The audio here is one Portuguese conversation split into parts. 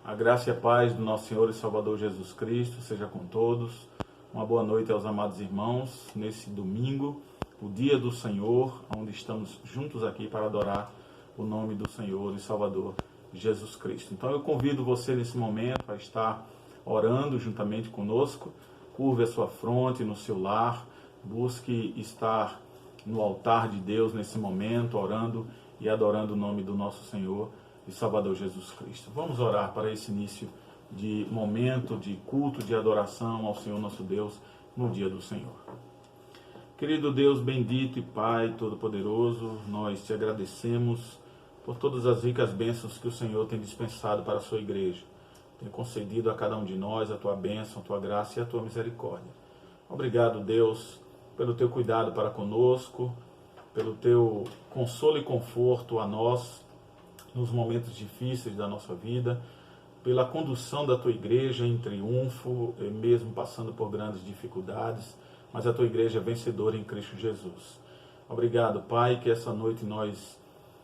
A graça e a paz do nosso Senhor e Salvador Jesus Cristo seja com todos. Uma boa noite aos amados irmãos, nesse domingo, o dia do Senhor, onde estamos juntos aqui para adorar o nome do Senhor e Salvador Jesus Cristo. Então eu convido você nesse momento a estar orando juntamente conosco. Curve a sua fronte no seu lar, busque estar no altar de Deus nesse momento, orando e adorando o nome do nosso Senhor e Salvador Jesus Cristo. Vamos orar para esse início de momento de culto, de adoração ao Senhor nosso Deus no dia do Senhor. Querido Deus bendito e Pai Todo-Poderoso, nós te agradecemos por todas as ricas bênçãos que o Senhor tem dispensado para a sua igreja. Tem concedido a cada um de nós a tua bênção, a tua graça e a tua misericórdia. Obrigado, Deus, pelo teu cuidado para conosco, pelo teu consolo e conforto a nós nos momentos difíceis da nossa vida, pela condução da tua igreja em triunfo, mesmo passando por grandes dificuldades, mas a tua igreja é vencedora em Cristo Jesus. Obrigado, Pai, que essa noite nós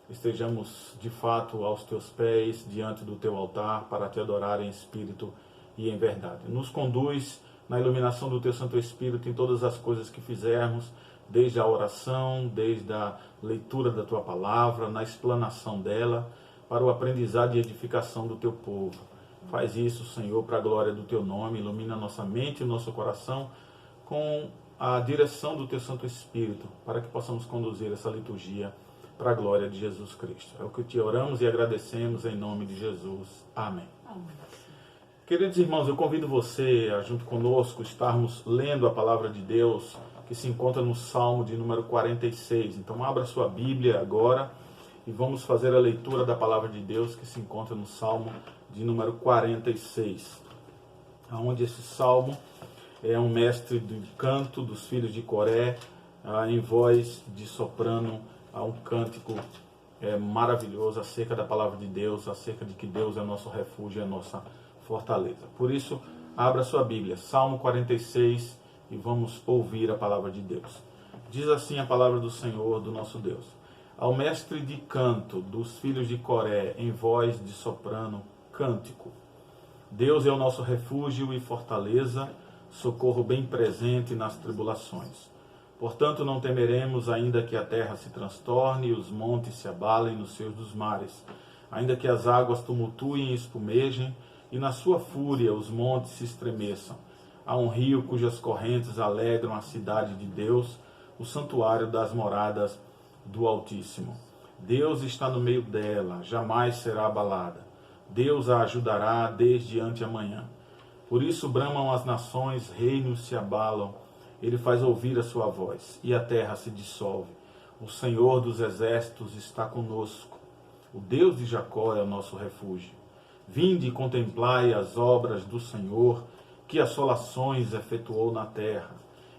estejamos de fato aos teus pés, diante do teu altar, para te adorar em espírito e em verdade. Nos conduz na iluminação do teu Santo Espírito em todas as coisas que fizermos, desde a oração, desde a leitura da tua palavra, na explanação dela, para o aprendizado e edificação do teu povo. Faz isso, Senhor, para a glória do teu nome, ilumina nossa mente e nosso coração com a direção do teu Santo Espírito, para que possamos conduzir essa liturgia para a glória de Jesus Cristo. É o que te oramos e agradecemos em nome de Jesus. Amém. Amém. Queridos irmãos, eu convido você a, junto conosco, estarmos lendo a palavra de Deus, que se encontra no Salmo de número 46. Então, abra sua Bíblia agora e vamos fazer a leitura da palavra de Deus, que se encontra no Salmo de número 46. Onde esse Salmo é um mestre do canto dos filhos de Coré, em voz de soprano, um cântico maravilhoso acerca da palavra de Deus, acerca de que Deus é nosso refúgio, é nossa fortaleza. Por isso, abra sua Bíblia, Salmo 46, e vamos ouvir a palavra de Deus. Diz assim a palavra do Senhor, do nosso Deus: ao mestre de canto dos filhos de Coré, em voz de soprano, cântico. Deus é o nosso refúgio e fortaleza, socorro bem presente nas tribulações. Portanto, não temeremos, ainda que a terra se transtorne e os montes se abalem nos seios dos mares, ainda que as águas tumultuem e espumejem, e na sua fúria os montes se estremeçam. Há um rio cujas correntes alegram a cidade de Deus, o santuário das moradas do Altíssimo. Deus está no meio dela, jamais será abalada. Deus a ajudará desde anteamanhã. Por isso bramam as nações, reinos se abalam. Ele faz ouvir a sua voz, e a terra se dissolve. O Senhor dos exércitos está conosco. O Deus de Jacó é o nosso refúgio. Vinde e contemplai as obras do Senhor, que assolações efetuou na terra.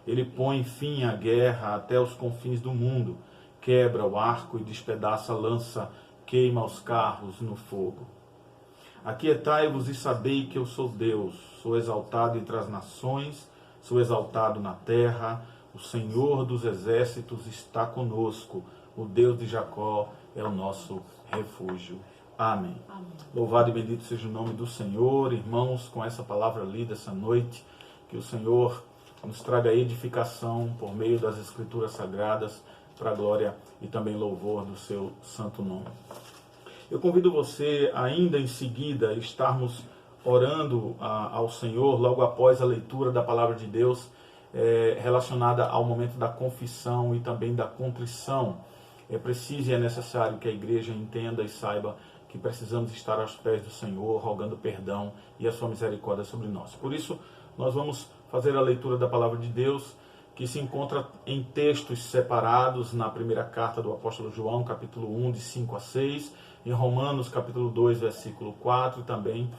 Ele põe fim à guerra até os confins do mundo, quebra o arco e despedaça a lança, queima os carros no fogo. Aquietai-vos e sabei que eu sou Deus, sou exaltado entre as nações, sou exaltado na terra, o Senhor dos exércitos está conosco, o Deus de Jacó é o nosso refúgio. Amém. Amém. Louvado e bendito seja o nome do Senhor. Irmãos, com essa palavra lida essa noite, que o Senhor nos traga edificação por meio das Escrituras Sagradas, para a glória e também louvor do seu santo nome. Eu convido você, ainda em seguida, estarmos orando ao Senhor, logo após a leitura da palavra de Deus, relacionada ao momento da confissão e também da contrição. É preciso e é necessário que a igreja entenda e saiba que precisamos estar aos pés do Senhor, rogando perdão e a sua misericórdia sobre nós. Por isso, nós vamos fazer a leitura da palavra de Deus, que se encontra em textos separados na primeira carta do apóstolo João, capítulo 1, de 5 a 6, em Romanos, capítulo 2, versículo 4, e também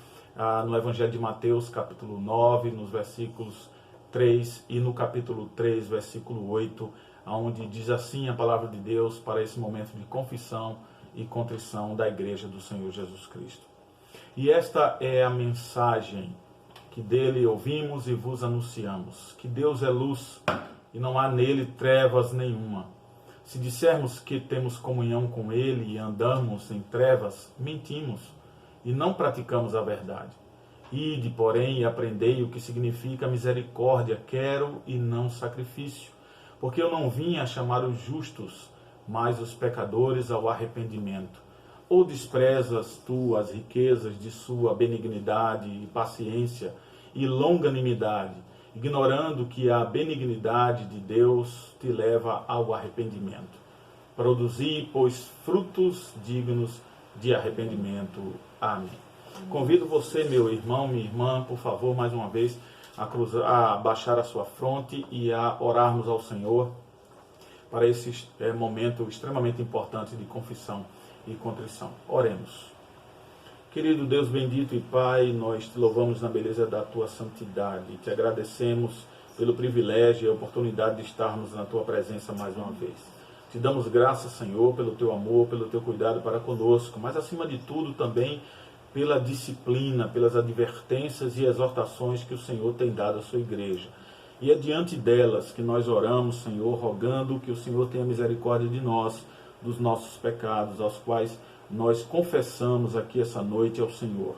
no Evangelho de Mateus, capítulo 9, nos versículos 3, e no capítulo 3, versículo 8, onde diz assim a palavra de Deus para esse momento de confissão e contrição da igreja do Senhor Jesus Cristo. E esta é a mensagem que dele ouvimos e vos anunciamos, que Deus é luz e não há nele trevas nenhuma. Se dissermos que temos comunhão com ele e andamos em trevas, mentimos e não praticamos a verdade. Ide, porém, e aprendei o que significa misericórdia, quero e não sacrifício, porque eu não vim a chamar os justos, mas os pecadores ao arrependimento. Ou desprezas tu as riquezas de sua benignidade e paciência e longanimidade, ignorando que a benignidade de Deus te leva ao arrependimento? Produzi, pois, frutos dignos de arrependimento. Amém. Convido você, meu irmão, minha irmã, por favor, mais uma vez, a baixar a sua fronte e a orarmos ao Senhor para esse momento extremamente importante de confissão e contrição. Oremos. Querido Deus bendito e Pai, nós te louvamos na beleza da tua santidade. Te agradecemos pelo privilégio e a oportunidade de estarmos na tua presença mais uma vez. Te damos graças, Senhor, pelo teu amor, pelo teu cuidado para conosco, mas acima de tudo também pela disciplina, pelas advertências e exortações que o Senhor tem dado à sua igreja. E é diante delas que nós oramos, Senhor, rogando que o Senhor tenha misericórdia de nós, dos nossos pecados, aos quais nós confessamos aqui essa noite ao Senhor.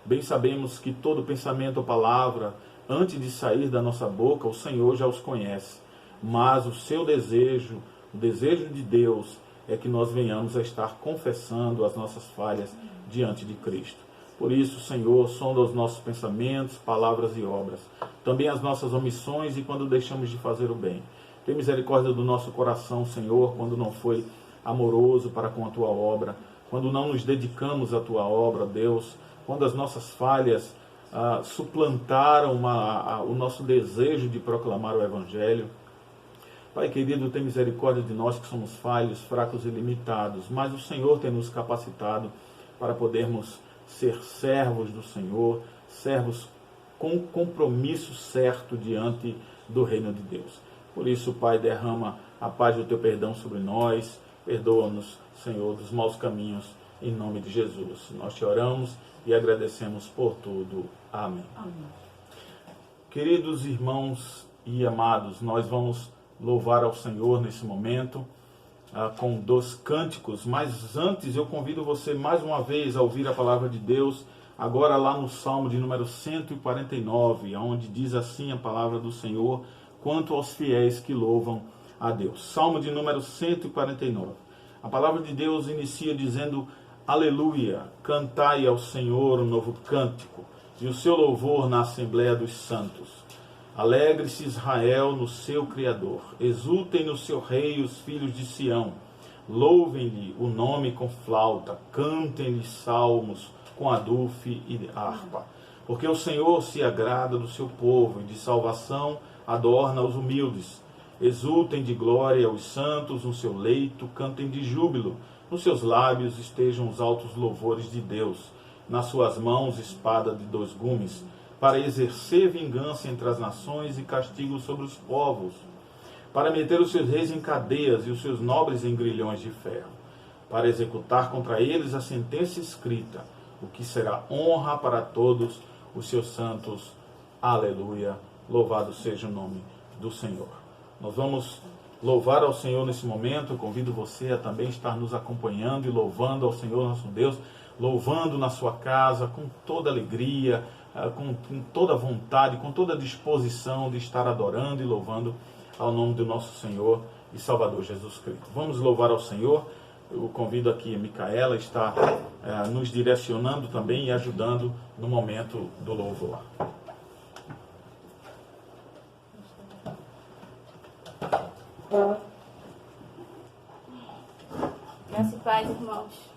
Bem sabemos que todo pensamento ou palavra, antes de sair da nossa boca, o Senhor já os conhece. Mas o seu desejo, o desejo de Deus, é que nós venhamos a estar confessando as nossas falhas diante de Cristo. Por isso, Senhor, sonda os nossos pensamentos, palavras e obras, também as nossas omissões e quando deixamos de fazer o bem. Tem misericórdia do nosso coração, Senhor, quando não foi amoroso para com a tua obra, quando não nos dedicamos à tua obra, Deus, quando as nossas falhas suplantaram o nosso desejo de proclamar o Evangelho. Pai querido, tem misericórdia de nós que somos falhos, fracos e limitados, mas o Senhor tem nos capacitado para podermos ser servos do Senhor, servos com compromisso certo diante do reino de Deus. Por isso, Pai, derrama a paz do teu perdão sobre nós, perdoa-nos, Senhor, dos maus caminhos, em nome de Jesus. Nós te oramos e agradecemos por tudo. Amém. Amém. Queridos irmãos e amados, nós vamos louvar ao Senhor nesse momento, com 2 cânticos, mas antes eu convido você mais uma vez a ouvir a palavra de Deus, agora lá no Salmo de número 149, onde diz assim a palavra do Senhor, quanto aos fiéis que louvam a Deus. Salmo de número 149. A palavra de Deus inicia dizendo, aleluia, cantai ao Senhor um novo cântico, e o seu louvor na Assembleia dos Santos. Alegre-se Israel no seu Criador, exultem no seu Rei os filhos de Sião, louvem-lhe o nome com flauta, cantem-lhe salmos com adufe e harpa, porque o Senhor se agrada do seu povo e de salvação adorna os humildes. Exultem de glória os santos no seu leito, cantem de júbilo, nos seus lábios estejam os altos louvores de Deus, nas suas mãos espada de 2 gumes, para exercer vingança entre as nações e castigo sobre os povos, para meter os seus reis em cadeias e os seus nobres em grilhões de ferro, para executar contra eles a sentença escrita, o que será honra para todos os seus santos. Aleluia, louvado seja o nome do Senhor. Nós vamos louvar ao Senhor nesse momento. Eu convido você a também estar nos acompanhando e louvando ao Senhor nosso Deus, louvando na sua casa com toda alegria, com toda vontade, com toda disposição de estar adorando e louvando ao nome do nosso Senhor e Salvador Jesus Cristo. Vamos louvar ao Senhor. Eu convido aqui a Micaela, está nos direcionando também e ajudando no momento do louvor. Graças e paz, irmãos.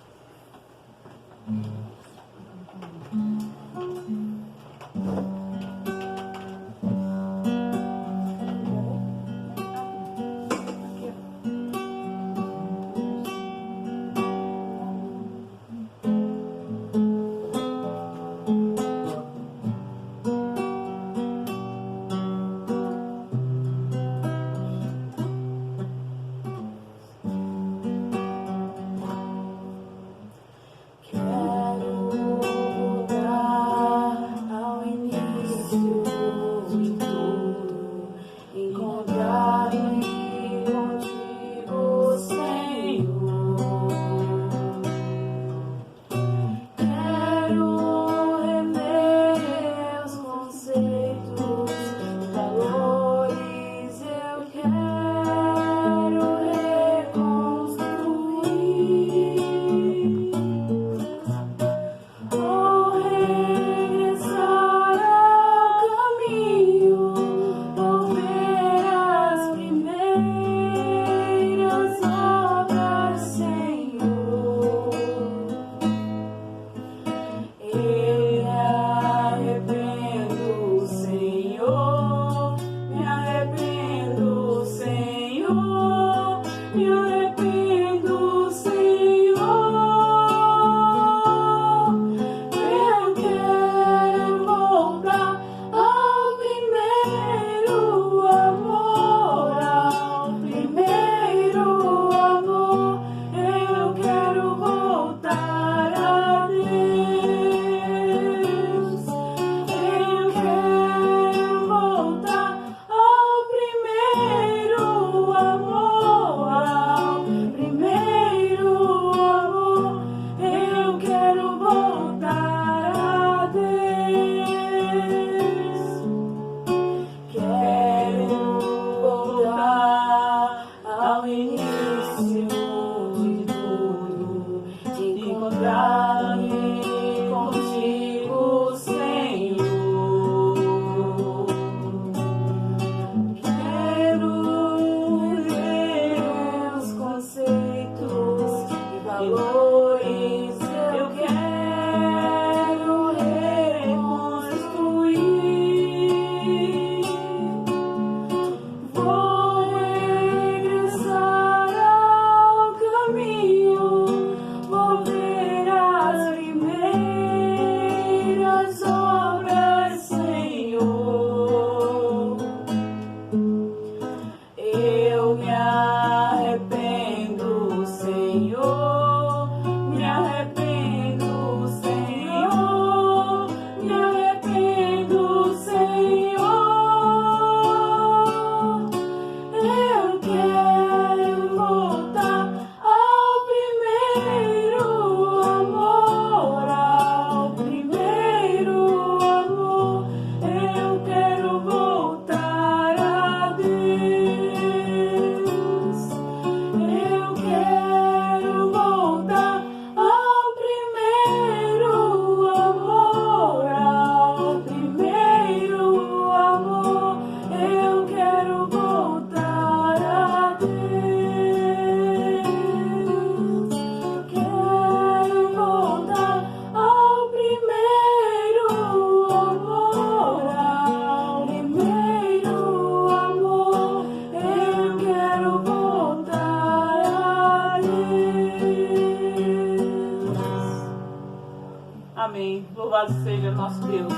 Amém. Louvado seja nosso Deus.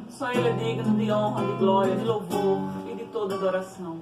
Só Ele é digno de honra, de glória, de louvor e de toda adoração.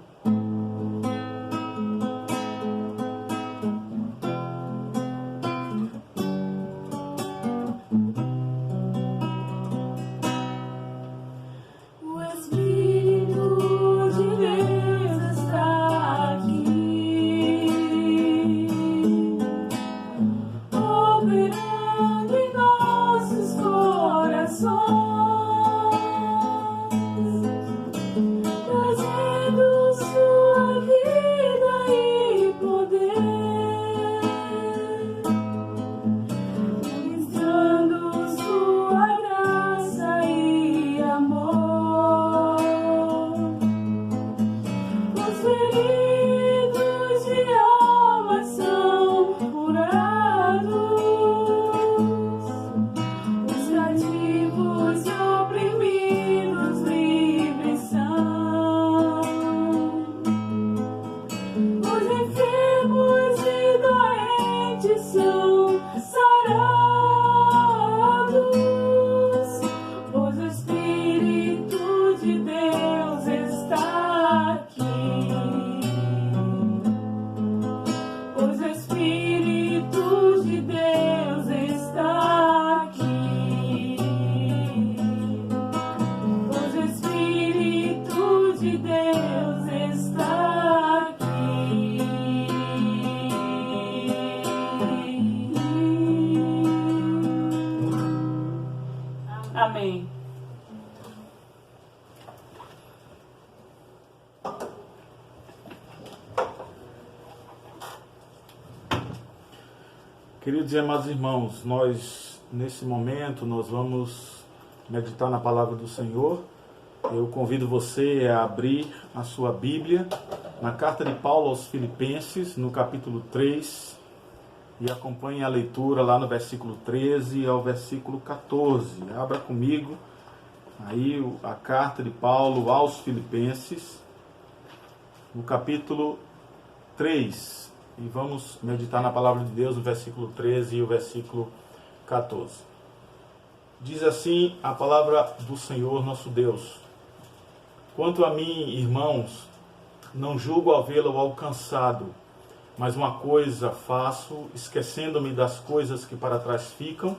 Amém. Queridos e amados irmãos, nesse momento nós vamos meditar na palavra do Senhor. Eu convido você a abrir a sua Bíblia na carta de Paulo aos Filipenses, no capítulo 3, e acompanhe a leitura lá no versículo 13 ao versículo 14. Abra comigo aí a carta de Paulo aos Filipenses, no capítulo 3, e vamos meditar na palavra de Deus, no versículo 13 e o versículo 14. Diz assim a palavra do Senhor nosso Deus: quanto a mim, irmãos, não julgo havê-lo alcançado, mas uma coisa faço, esquecendo-me das coisas que para trás ficam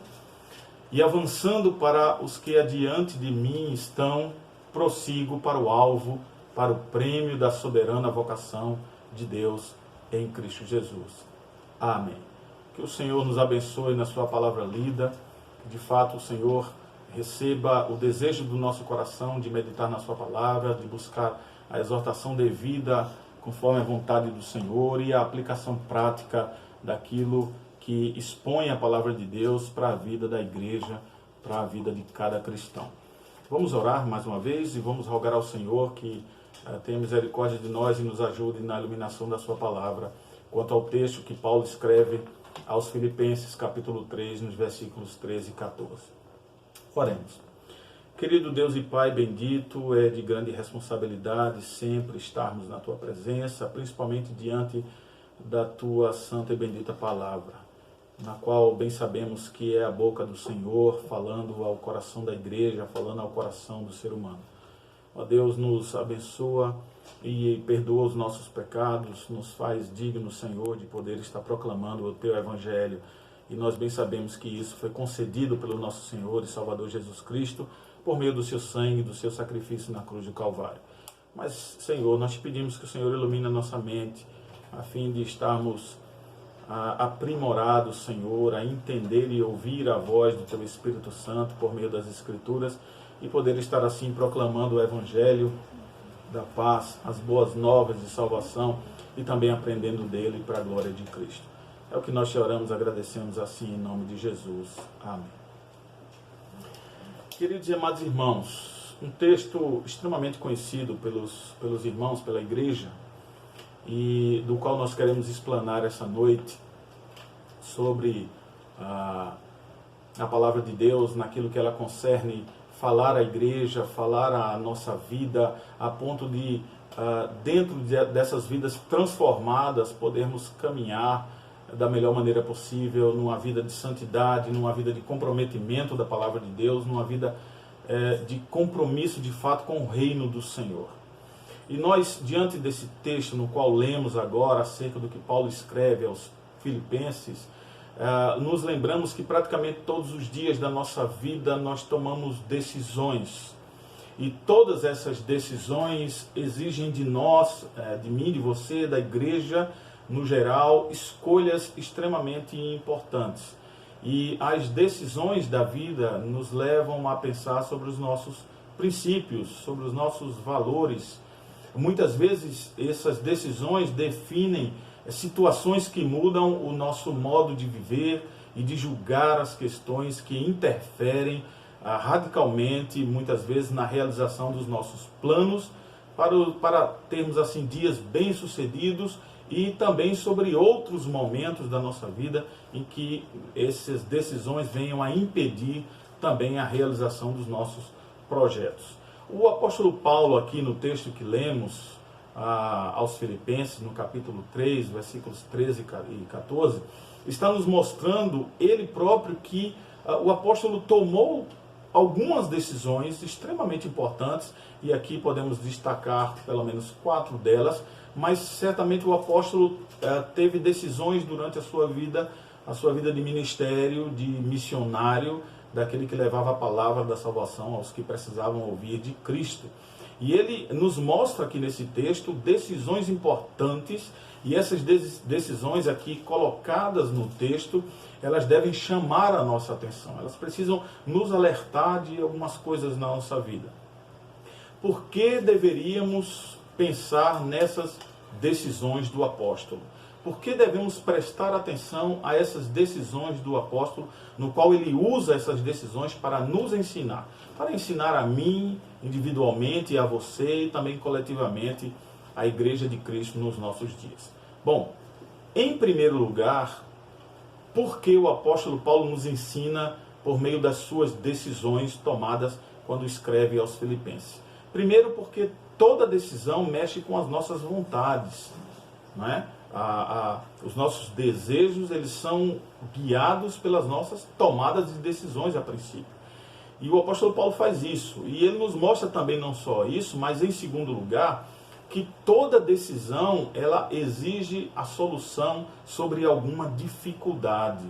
e avançando para os que adiante de mim estão, prossigo para o alvo, para o prêmio da soberana vocação de Deus em Cristo Jesus. Amém. Que o Senhor nos abençoe na sua palavra lida, que de fato o Senhor receba o desejo do nosso coração de meditar na sua palavra, de buscar a exortação devida conforme a vontade do Senhor e a aplicação prática daquilo que expõe a palavra de Deus para a vida da igreja, para a vida de cada cristão. Vamos orar mais uma vez e vamos rogar ao Senhor que tenha misericórdia de nós e nos ajude na iluminação da sua palavra, quanto ao texto que Paulo escreve aos Filipenses, capítulo 3, nos versículos 13 e 14. Oremos. Querido Deus e Pai bendito, é de grande responsabilidade sempre estarmos na Tua presença, principalmente diante da Tua santa e bendita palavra, na qual bem sabemos que é a boca do Senhor, falando ao coração da igreja, falando ao coração do ser humano. Ó Deus, nos abençoa e perdoa os nossos pecados, nos faz dignos, Senhor, de poder estar proclamando o Teu Evangelho. E nós bem sabemos que isso foi concedido pelo nosso Senhor e Salvador Jesus Cristo, por meio do seu sangue, do seu sacrifício na cruz do Calvário. Mas, Senhor, nós te pedimos que o Senhor ilumine a nossa mente, a fim de estarmos aprimorados, Senhor, a entender e ouvir a voz do Teu Espírito Santo por meio das Escrituras e poder estar assim proclamando o Evangelho da paz, as boas novas de salvação e também aprendendo dele para a glória de Cristo. É o que nós te oramos, agradecemos assim em nome de Jesus. Amém. Queridos e amados irmãos, um texto extremamente conhecido pelos irmãos, pela igreja, e do qual nós queremos explanar essa noite sobre a palavra de Deus, naquilo que ela concerne falar à igreja, falar à nossa vida, a ponto de dentro dessas vidas transformadas, podermos caminhar da melhor maneira possível, numa vida de santidade, numa vida de comprometimento da palavra de Deus, numa vida de compromisso de fato com o reino do Senhor. E nós, diante desse texto no qual lemos agora acerca do que Paulo escreve aos Filipenses, nos lembramos que praticamente todos os dias da nossa vida nós tomamos decisões. E todas essas decisões exigem de nós, de mim, de você, da igreja, no geral, escolhas extremamente importantes. E as decisões da vida nos levam a pensar sobre os nossos princípios, sobre os nossos valores. Muitas vezes essas decisões definem situações que mudam o nosso modo de viver e de julgar as questões que interferem radicalmente, muitas vezes, na realização dos nossos planos, para termos assim dias bem-sucedidos, e também sobre outros momentos da nossa vida em que essas decisões venham a impedir também a realização dos nossos projetos. O apóstolo Paulo, aqui no texto que lemos aos Filipenses, no capítulo 3, versículos 13 e 14, está nos mostrando ele próprio que o apóstolo tomou algumas decisões extremamente importantes, e aqui podemos destacar pelo menos 4 delas, mas certamente o apóstolo teve decisões durante a sua vida de ministério, de missionário, daquele que levava a palavra da salvação aos que precisavam ouvir de Cristo. E ele nos mostra aqui nesse texto decisões importantes, e essas decisões aqui colocadas no texto, elas devem chamar a nossa atenção, elas precisam nos alertar de algumas coisas na nossa vida. Por que deveríamos pensar nessas decisões do apóstolo? Por que devemos prestar atenção a essas decisões do apóstolo, no qual ele usa essas decisões para nos ensinar? Para ensinar a mim, individualmente, a você e também coletivamente, a Igreja de Cristo nos nossos dias. Bom, em primeiro lugar, por que o apóstolo Paulo nos ensina por meio das suas decisões tomadas quando escreve aos Filipenses? Primeiro, porque toda decisão mexe com as nossas vontades, não é? Os nossos desejos, eles são guiados pelas nossas tomadas de decisões a princípio. E o apóstolo Paulo faz isso. E ele nos mostra também não só isso, mas em segundo lugar, que toda decisão, ela exige a solução sobre alguma dificuldade.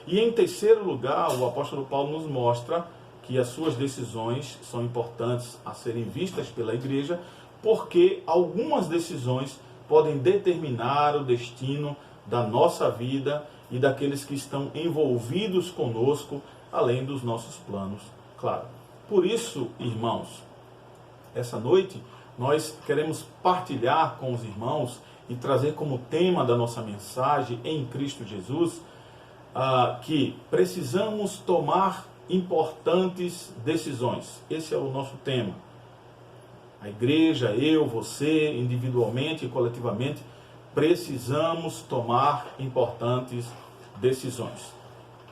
E em terceiro lugar, o apóstolo Paulo nos mostra que as suas decisões são importantes a serem vistas pela igreja, porque algumas decisões podem determinar o destino da nossa vida e daqueles que estão envolvidos conosco, além dos nossos planos, claro. Por isso, irmãos, essa noite nós queremos partilhar com os irmãos e trazer como tema da nossa mensagem em Cristo Jesus que precisamos tomar importantes decisões. Esse é o nosso tema. A igreja, eu, você, individualmente e coletivamente, precisamos tomar importantes decisões.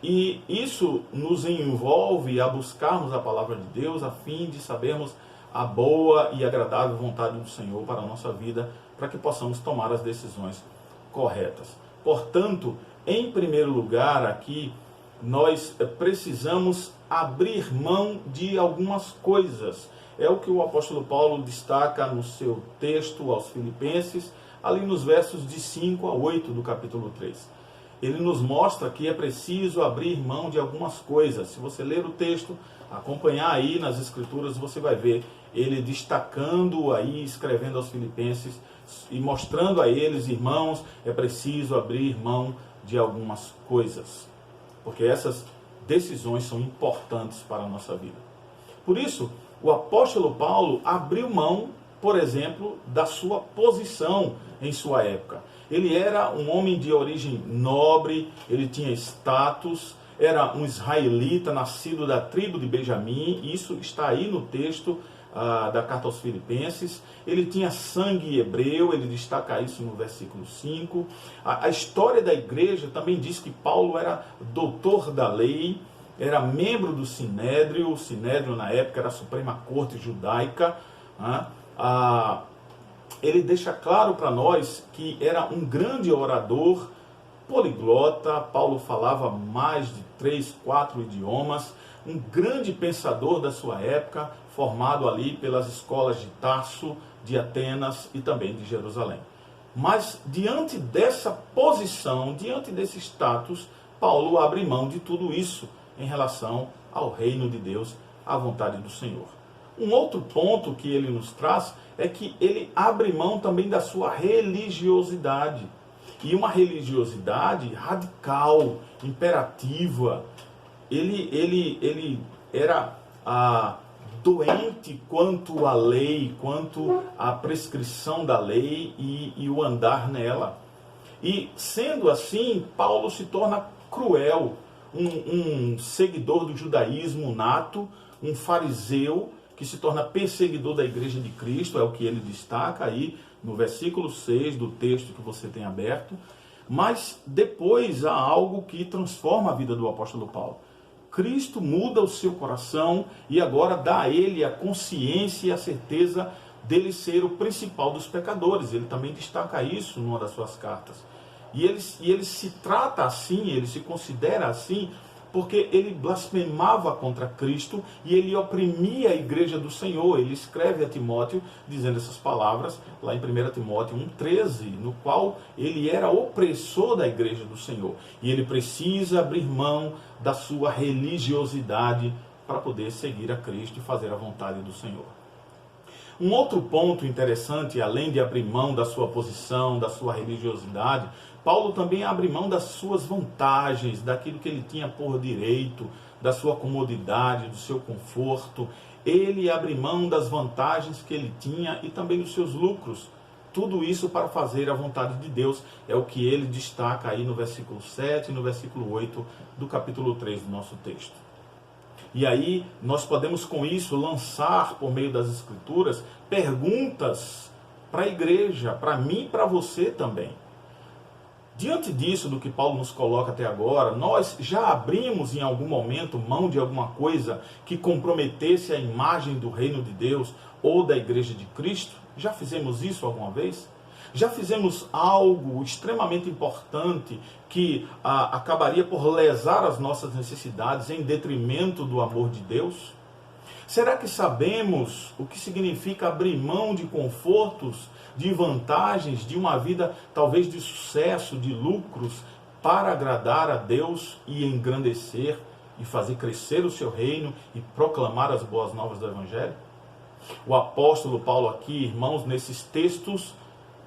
E isso nos envolve a buscarmos a palavra de Deus a fim de sabermos a boa e agradável vontade do Senhor para a nossa vida, para que possamos tomar as decisões corretas. Portanto, em primeiro lugar aqui, nós precisamos abrir mão de algumas coisas. É o que o apóstolo Paulo destaca no seu texto aos Filipenses, ali nos versos de 5 a 8 do capítulo 3. Ele nos mostra que é preciso abrir mão de algumas coisas. Se você ler o texto, acompanhar aí nas escrituras, você vai ver ele destacando aí, escrevendo aos Filipenses e mostrando a eles, irmãos, é preciso abrir mão de algumas coisas, porque essas decisões são importantes para a nossa vida. Por isso, o apóstolo Paulo abriu mão, por exemplo, da sua posição em sua época. Ele era um homem de origem nobre, ele tinha status, era um israelita nascido da tribo de Benjamim, isso está aí no texto da carta aos Filipenses. Ele tinha sangue hebreu, ele destaca isso no versículo 5. A história da igreja também diz que Paulo era doutor da lei, era membro do Sinédrio. O Sinédrio na época era a Suprema Corte Judaica. ele deixa claro para nós que era um grande orador, poliglota. Paulo falava mais de 3, 4 idiomas, um grande pensador da sua época, formado ali pelas escolas de Tarso, de Atenas e também de Jerusalém. Mas diante dessa posição, diante desse status, Paulo abre mão de tudo isso em relação ao reino de Deus, à vontade do Senhor. Um outro ponto que ele nos traz é que ele abre mão também da sua religiosidade. E uma religiosidade radical, imperativa. Ele era doente quanto à lei, quanto à prescrição da lei e o andar nela. E sendo assim, Paulo se torna cruel, um seguidor do judaísmo nato, um fariseu que se torna perseguidor da igreja de Cristo, é o que ele destaca aí no versículo 6 do texto que você tem aberto. Mas depois há algo que transforma a vida do apóstolo Paulo. Cristo muda o seu coração e agora dá a ele a consciência e a certeza dele ser o principal dos pecadores. Ele também destaca isso numa das suas cartas. E ele se trata assim, ele se considera assim, porque ele blasfemava contra Cristo e ele oprimia a igreja do Senhor. Ele escreve a Timóteo dizendo essas palavras lá em 1 Timóteo 1,13, no qual ele era opressor da igreja do Senhor. E ele precisa abrir mão da sua religiosidade para poder seguir a Cristo e fazer a vontade do Senhor. Um outro ponto interessante, além de abrir mão da sua posição, da sua religiosidade, Paulo também abre mão das suas vantagens, daquilo que ele tinha por direito, da sua comodidade, do seu conforto. Ele abre mão das vantagens que ele tinha e também dos seus lucros. Tudo isso para fazer a vontade de Deus. É o que ele destaca aí no versículo 7 e no versículo 8 do capítulo 3 do nosso texto. E aí nós podemos com isso lançar, por meio das Escrituras, perguntas para a igreja, para mim e para você também. Diante disso, do que Paulo nos coloca até agora, nós já abrimos em algum momento mão de alguma coisa que comprometesse a imagem do reino de Deus ou da igreja de Cristo? Já fizemos isso alguma vez? Já fizemos algo extremamente importante que acabaria por lesar as nossas necessidades em detrimento do amor de Deus? Será que sabemos o que significa abrir mão de confortos, de vantagens, de uma vida talvez de sucesso, de lucros, para agradar a Deus e engrandecer e fazer crescer o seu reino e proclamar as boas novas do Evangelho? O apóstolo Paulo aqui, irmãos, nesses textos,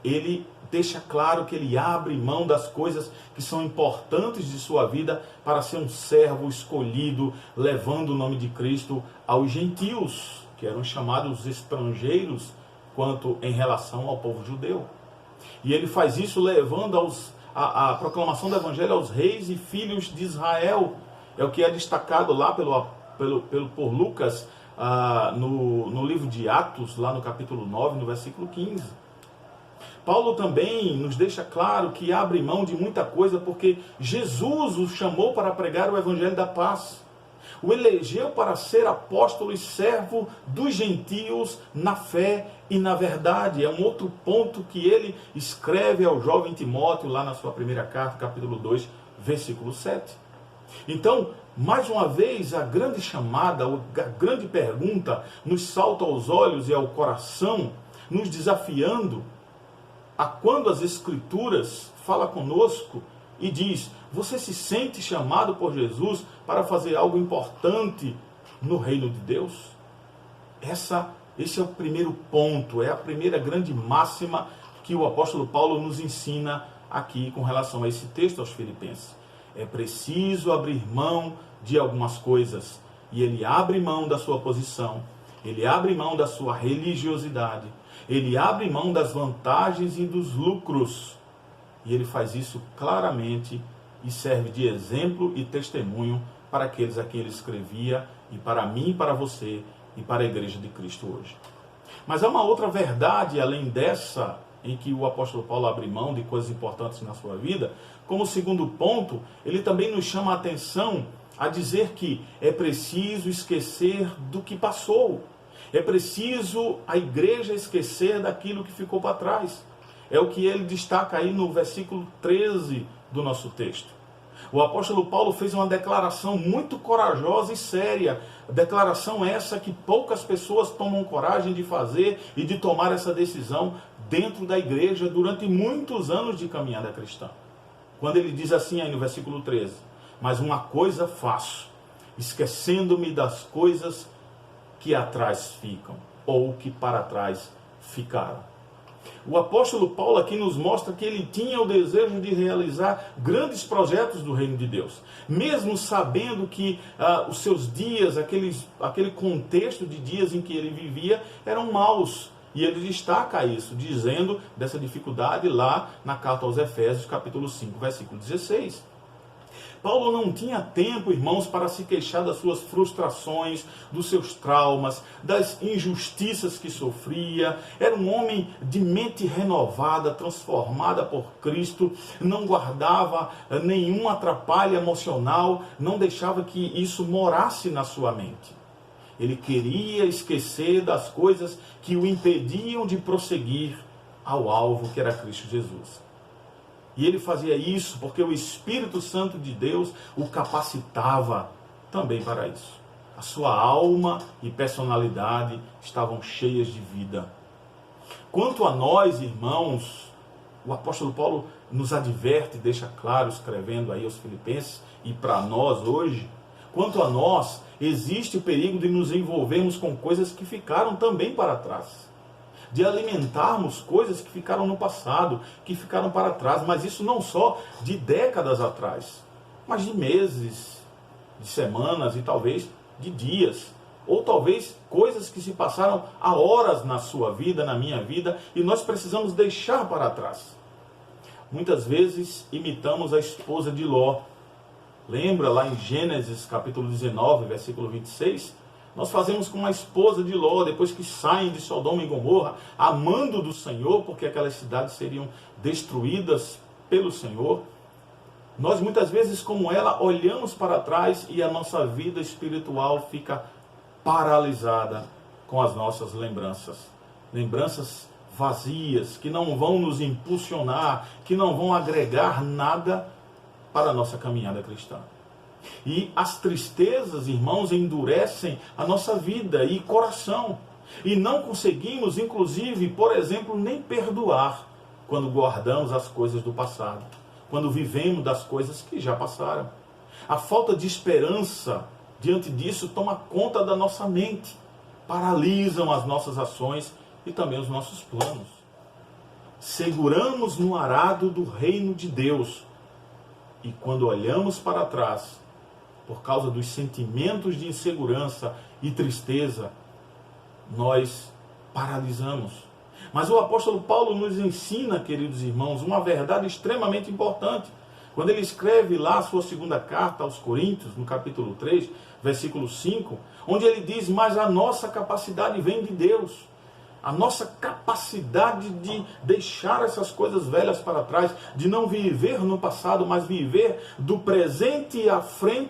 ele deixa claro que ele abre mão das coisas que são importantes de sua vida para ser um servo escolhido, levando o nome de Cristo aos gentios, que eram chamados estrangeiros, quanto em relação ao povo judeu. E ele faz isso levando a proclamação do Evangelho aos reis e filhos de Israel. É o que é destacado lá por Lucas no livro de Atos, lá no capítulo 9, no versículo 15. Paulo também nos deixa claro que abre mão de muita coisa porque Jesus o chamou para pregar o Evangelho da paz. O elegeu para ser apóstolo e servo dos gentios na fé e na verdade. É um outro ponto que ele escreve ao jovem Timóteo lá na sua primeira carta, capítulo 2, versículo 7. Então, mais uma vez, a grande chamada, a grande pergunta nos salta aos olhos e ao coração, nos desafiando a quando as Escrituras falam conosco e diz: você se sente chamado por Jesus para fazer algo importante no reino de Deus? Esse é o primeiro ponto, é a primeira grande máxima que o apóstolo Paulo nos ensina aqui com relação a esse texto aos Filipenses. É preciso abrir mão de algumas coisas. E ele abre mão da sua posição, ele abre mão da sua religiosidade, ele abre mão das vantagens e dos lucros. E ele faz isso claramente e serve de exemplo e testemunho para aqueles a quem ele escrevia, e para mim, para você e para a igreja de Cristo hoje. Mas há uma outra verdade, além dessa, em que o apóstolo Paulo abre mão de coisas importantes na sua vida. Como segundo ponto, ele também nos chama a atenção a dizer que é preciso esquecer do que passou. É preciso a igreja esquecer daquilo que ficou para trás. É o que ele destaca aí no versículo 13 do nosso texto. O apóstolo Paulo fez uma declaração muito corajosa e séria. Declaração essa que poucas pessoas tomam coragem de fazer e de tomar essa decisão dentro da igreja durante muitos anos de caminhada cristã. Quando ele diz assim aí no versículo 13: mas uma coisa faço, esquecendo-me das coisas que atrás ficam, ou que para trás ficaram. O apóstolo Paulo aqui nos mostra que ele tinha o desejo de realizar grandes projetos do reino de Deus. Mesmo sabendo que os seus dias, aquele contexto de dias em que ele vivia, eram maus. E ele destaca isso, dizendo dessa dificuldade lá na carta aos Efésios, capítulo 5, versículo 16. Paulo não tinha tempo, irmãos, para se queixar das suas frustrações, dos seus traumas, das injustiças que sofria. Era um homem de mente renovada, transformada por Cristo, não guardava nenhum atrapalho emocional, não deixava que isso morasse na sua mente. Ele queria esquecer das coisas que o impediam de prosseguir ao alvo que era Cristo Jesus. E ele fazia isso porque o Espírito Santo de Deus o capacitava também para isso. A sua alma e personalidade estavam cheias de vida. Quanto a nós, irmãos, o apóstolo Paulo nos adverte, deixa claro, escrevendo aí aos Filipenses, e para nós hoje, quanto a nós, existe o perigo de nos envolvermos com coisas que ficaram também para trás. De alimentarmos coisas que ficaram no passado, que ficaram para trás, mas isso não só de décadas atrás, mas de meses, de semanas e talvez de dias, ou talvez coisas que se passaram há horas na sua vida, na minha vida, e nós precisamos deixar para trás. Muitas vezes imitamos a esposa de Ló. Lembra lá em Gênesis capítulo 19, versículo 26? Nós fazemos como a esposa de Ló, depois que saem de Sodoma e Gomorra, amando do Senhor, porque aquelas cidades seriam destruídas pelo Senhor. Nós muitas vezes, como ela, olhamos para trás e a nossa vida espiritual fica paralisada com as nossas lembranças. Lembranças vazias, que não vão nos impulsionar, que não vão agregar nada para a nossa caminhada cristã. E as tristezas, irmãos, endurecem a nossa vida e coração. E não conseguimos, inclusive, por exemplo, nem perdoar quando guardamos as coisas do passado, quando vivemos das coisas que já passaram. A falta de esperança diante disso toma conta da nossa mente, paralisam as nossas ações e também os nossos planos. Seguramos no arado do reino de Deus e quando olhamos para trás, por causa dos sentimentos de insegurança e tristeza, nós paralisamos. Mas o apóstolo Paulo nos ensina, queridos irmãos, uma verdade extremamente importante. Quando ele escreve lá a sua segunda carta aos Coríntios, no capítulo 3, versículo 5, onde ele diz: mas a nossa capacidade vem de Deus. A nossa capacidade de deixar essas coisas velhas para trás, de não viver no passado, mas viver do presente à frente,